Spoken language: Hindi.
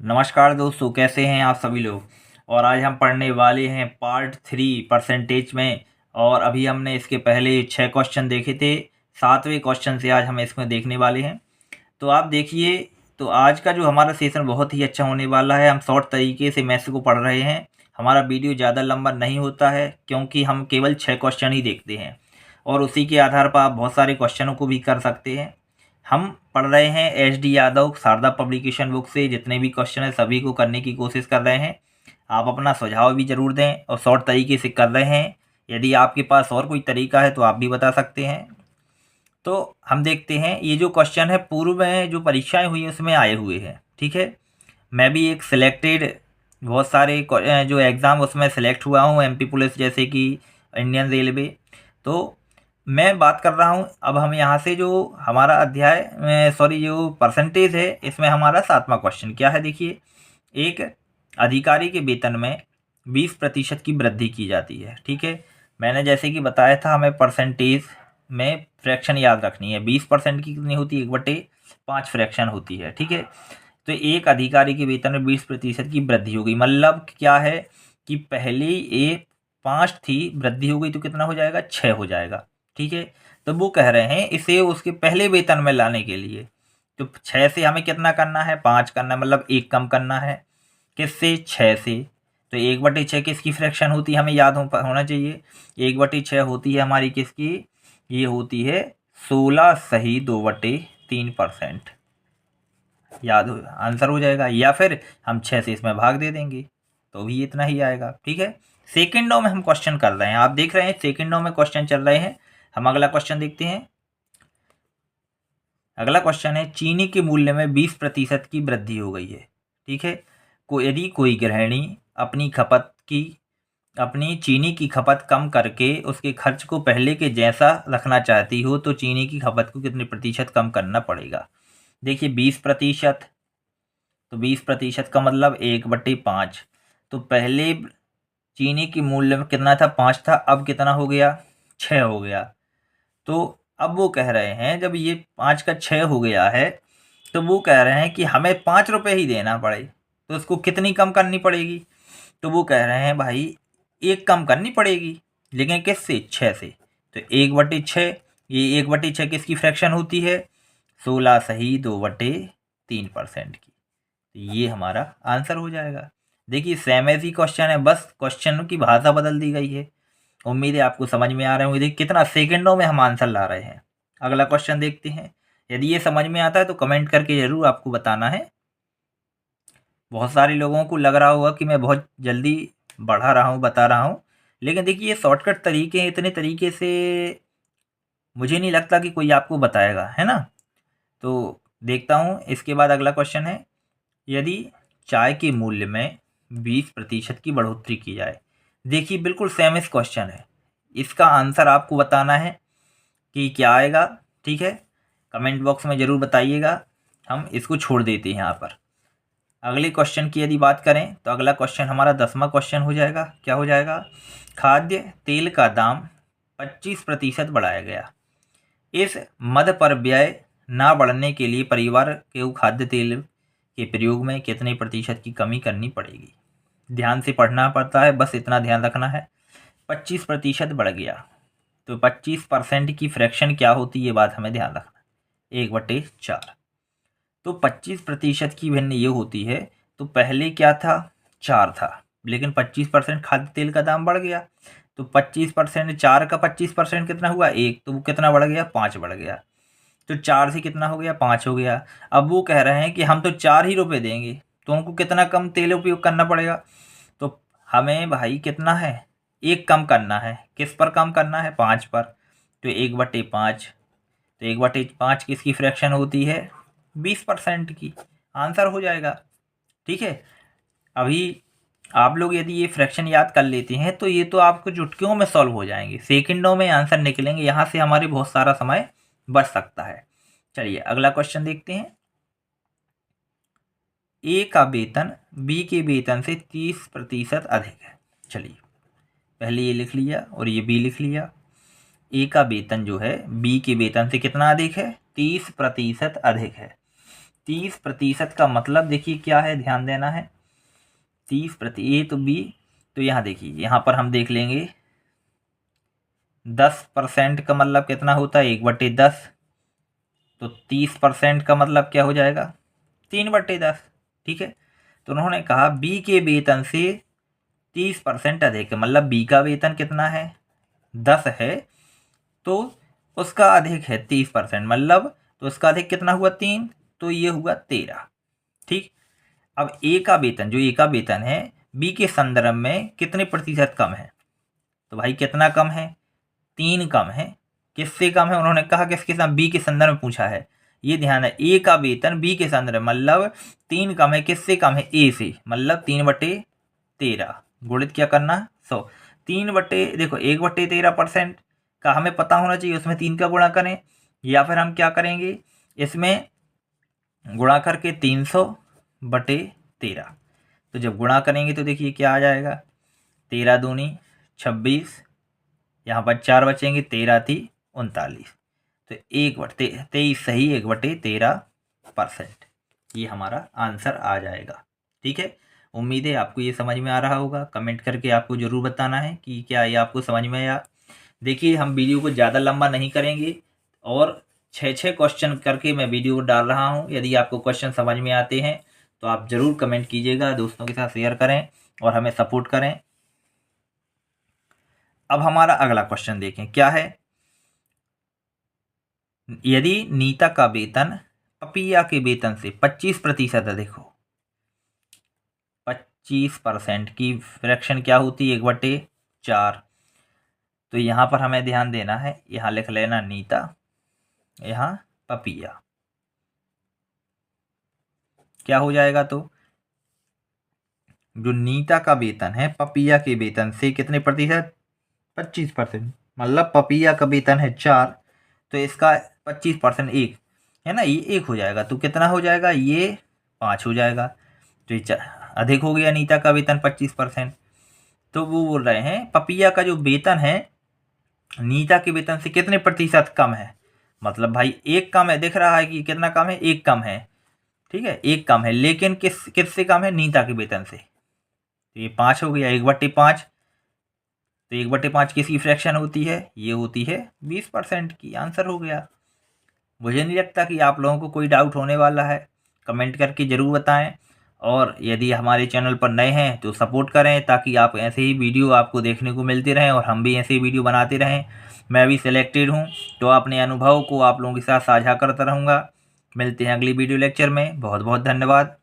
नमस्कार दोस्तों, कैसे हैं आप सभी लोग। और आज हम पढ़ने वाले हैं पार्ट 3 परसेंटेज में। और अभी हमने इसके पहले 6 क्वेश्चन देखे थे। 7वें क्वेश्चन से आज हम इसमें देखने वाले हैं। तो आप देखिए, तो आज का जो हमारा सेशन बहुत ही अच्छा होने वाला है। हम शॉर्ट तरीके से मैथ्स को पढ़ रहे हैं। हमारा वीडियो ज़्यादा लंबा नहीं होता है क्योंकि हम केवल 6 क्वेश्चन ही देखते हैं और उसी के आधार पर आप बहुत सारे क्वेश्चनों को भी कर सकते हैं। हम पढ़ रहे हैं HD. Yadav Sharda publication book से। जितने भी क्वेश्चन हैं सभी को करने की कोशिश कर रहे हैं। आप अपना सुझाव भी ज़रूर दें और शॉर्ट तरीके से कर रहे हैं। यदि आपके पास और कोई तरीका है तो आप भी बता सकते हैं। तो हम देखते हैं, ये जो क्वेश्चन है पूर्व में जो परीक्षाएं हुई उसमें आए हुए हैं। ठीक है, मैं भी एक सिलेक्टेड बहुत सारे जो एग्ज़ाम उसमें सेलेक्ट हुआ हूँ, एमपी पुलिस जैसे कि इंडियन रेलवे। तो मैं बात कर रहा हूँ, अब हम यहाँ से जो हमारा अध्याय सॉरी जो परसेंटेज है इसमें हमारा 7वां क्वेश्चन क्या है। देखिए, एक अधिकारी के वेतन में 20% की वृद्धि की जाती है। ठीक है, मैंने जैसे कि बताया था हमें परसेंटेज में फ्रैक्शन याद रखनी है। 20% की कितनी होती है, 1/5 फ्रैक्शन होती है। ठीक है, तो एक अधिकारी के वेतन में 20% की वृद्धि हो गई, मतलब क्या है कि पहले ये 5 थी, वृद्धि हो गई तो कितना हो जाएगा, 6 हो जाएगा। ठीक है, तो वो कह रहे हैं इसे उसके पहले वेतन में लाने के लिए तो 6 से हमें कितना करना है, 5 करना है, मतलब 1 कम करना है। किससे, 6 से। तो 1/6 किसकी फ्रैक्शन होती है, हमें याद होना चाहिए। 1/6 होती है हमारी किसकी, ये होती है 16 सही 2/3%। याद हो, आंसर हो जाएगा। या फिर हम 6 से इसमें भाग दे देंगे तो भी इतना ही आएगा। ठीक है, सेकेंडों में हम क्वेश्चन कर रहे हैं, आप देख रहे हैं सेकेंडों में क्वेश्चन चल रहे हैं। हम अगला क्वेश्चन देखते हैं। अगला क्वेश्चन है, चीनी के मूल्य में 20% की वृद्धि हो गई है। ठीक है, यदि कोई गृहिणी अपनी चीनी की खपत कम करके उसके खर्च को पहले के जैसा रखना चाहती हो तो चीनी की खपत को कितने प्रतिशत कम करना पड़ेगा। देखिए 20%, तो 20% का मतलब 1/5। तो पहले चीनी की मूल्य में कितना था, 5 था, अब कितना हो गया, 6 हो गया। तो अब वो कह रहे हैं जब ये 5 का 6 हो गया है तो वो कह रहे हैं कि हमें 5 रुपये ही देना पड़े, तो उसको कितनी कम करनी पड़ेगी। तो वो कह रहे हैं भाई 1 कम करनी पड़ेगी, लेकिन किससे, 6 से। तो 1/6, ये 1/6 किसकी फ्रैक्शन होती है, 16 सही 2/3% की। तो ये हमारा आंसर हो जाएगा। देखिए सेम ऐसी क्वेश्चन है, बस क्वेश्चन की भाषा बदल दी गई है। उम्मीद है आपको समझ में आ रहे होंगे। देखिए कितना सेकंडों में हम आंसर ला रहे हैं। अगला क्वेश्चन देखते हैं। यदि ये समझ में आता है तो कमेंट करके ज़रूर आपको बताना है। बहुत सारे लोगों को लग रहा होगा कि मैं बहुत जल्दी बढ़ा रहा हूँ, बता रहा हूँ, लेकिन देखिए ये शॉर्टकट तरीके हैं, इतने तरीके से मुझे नहीं लगता कि कोई आपको बताएगा, है ना। तो देखता हूँ, इसके बाद अगला क्वेश्चन है, यदि चाय के मूल्य में 20% की बढ़ोतरी की जाए। देखिए बिल्कुल सेम इस क्वेश्चन है, इसका आंसर आपको बताना है कि क्या आएगा। ठीक है, कमेंट बॉक्स में ज़रूर बताइएगा। हम इसको छोड़ देते हैं यहाँ पर। अगले क्वेश्चन की यदि बात करें तो अगला क्वेश्चन हमारा 10वां क्वेश्चन हो जाएगा। क्या हो जाएगा, खाद्य तेल का दाम 25% बढ़ाया गया। इस मद पर व्यय ना बढ़ने के लिए परिवार को खाद्य तेल के प्रयोग में कितने प्रतिशत की कमी करनी पड़ेगी। ध्यान से पढ़ना पड़ता है, बस इतना ध्यान रखना है। 25% बढ़ गया तो 25% की फ्रैक्शन क्या होती है, ये बात हमें ध्यान रखना है, 1/4। तो 25% की भिन्न ये होती है, तो पहले क्या था, 4 था, लेकिन 25% खाद्य तेल का दाम बढ़ गया। तो 25%, 4 का 25% कितना हुआ, 1, तो वो कितना बढ़ गया, 5 बढ़ गया। तो 4 से कितना हो गया, 5 हो गया। अब वो कह रहे हैं कि हम तो 4 ही रुपये देंगे, तो उनको कितना कम तेल उपयोग करना पड़ेगा। तो हमें भाई कितना है, 1 कम करना है। किस पर कम करना है, 5 पर। तो 1/5, तो 1/5 किसकी फ्रैक्शन होती है, 20% की। आंसर हो जाएगा। ठीक है, अभी आप लोग यदि ये फ्रैक्शन याद कर लेते हैं तो ये तो आपको चुटकियों में सॉल्व हो जाएंगे, सेकंडों में आंसर निकलेंगे, यहाँ से हमारे बहुत सारा समय बच सकता है। चलिए अगला क्वेश्चन देखते हैं। ए का वेतन बी के वेतन से 30% अधिक है। चलिए पहले ये लिख लिया और ये बी लिख लिया। ए का वेतन जो है बी के वेतन से कितना अधिक है, 30% अधिक है। 30% का मतलब देखिए क्या है, ध्यान देना है। 30% ए तो बी, तो यहाँ देखिए, यहाँ पर हम देख लेंगे 10% का मतलब कितना होता है, 1/10। तो 30% का मतलब क्या हो जाएगा, 3/10। ठीक है, तो उन्होंने कहा बी के वेतन से 30% अधिक है, मतलब बी का वेतन कितना है, 10 है, तो उसका अधिक है 30%, मतलब तो उसका अधिक कितना हुआ, 3, तो ये हुआ 13। ठीक, अब ए का वेतन, जो ए का वेतन है बी के संदर्भ में कितने प्रतिशत कम है, तो भाई कितना कम है, 3 कम है। किससे कम है, उन्होंने कहा किसके साथ, बी के संदर्भ में पूछा है, ये ध्यान है, ए का वेतन बी के संदर्भ में मतलब 3 कम है, किससे कम है, ए से, मतलब 3/13 गुणित क्या करना, 100। 3 देखो 1/13% का हमें पता होना चाहिए, उसमें 3 का गुणा करें, या फिर हम क्या करेंगे, इसमें गुणा करके 300/13, तो जब गुणा करेंगे तो देखिए क्या आ जाएगा, 13 दूनी 26, यहाँ पर 4 बचेंगे, 13 थी 39, तो 1/23 सही 1/13%, ये हमारा आंसर आ जाएगा। ठीक है, उम्मीद है आपको ये समझ में आ रहा होगा। कमेंट करके आपको ज़रूर बताना है कि क्या ये आपको समझ में आया। देखिए हम वीडियो को ज़्यादा लंबा नहीं करेंगे, और 6 क्वेश्चन करके मैं वीडियो डाल रहा हूँ। यदि आपको क्वेश्चन समझ में आते हैं तो आप ज़रूर कमेंट कीजिएगा, दोस्तों के साथ शेयर करें और हमें सपोर्ट करें। अब हमारा अगला क्वेश्चन देखें क्या है, यदि नीता का वेतन पपिया के वेतन से 25% अधिक हो, 25% की फ्रैक्शन क्या होती है, 1/4। तो यहाँ पर हमें ध्यान देना है, यहाँ लिख लेना नीता, यहाँ पपिया, क्या हो जाएगा, तो जो नीता का वेतन है पपिया के वेतन से कितने प्रतिशत, 25%, मतलब पपिया का वेतन है 4, तो इसका 25% 1 है ना, ये 1 हो जाएगा, तो कितना हो जाएगा, ये 5 हो जाएगा। तो ये अधिक हो गया नीता का वेतन 25%। तो वो बोल रहे हैं पपिया का जो वेतन है नीता के वेतन से कितने प्रतिशत कम है, मतलब भाई 1 कम है, दिख रहा है कि कितना कम है, 1 कम है। ठीक है, 1 कम है, लेकिन किससे कम है, नीता के वेतन से, तो ये 5 हो गया, 1/5। तो 1/5 किसकी फ्रैक्शन होती है, ये होती है 20% की। आंसर हो गया। मुझे नहीं लगता कि आप लोगों को कोई डाउट होने वाला है, कमेंट करके ज़रूर बताएं, और यदि हमारे चैनल पर नए हैं तो सपोर्ट करें, ताकि आप ऐसे ही वीडियो आपको देखने को मिलते रहें और हम भी ऐसे ही वीडियो बनाते रहें। मैं भी सिलेक्टेड हूँ, तो अपने अनुभव को आप लोगों के साथ साझा करता रहूँगा। मिलते हैं अगली वीडियो लेक्चर में। बहुत बहुत धन्यवाद।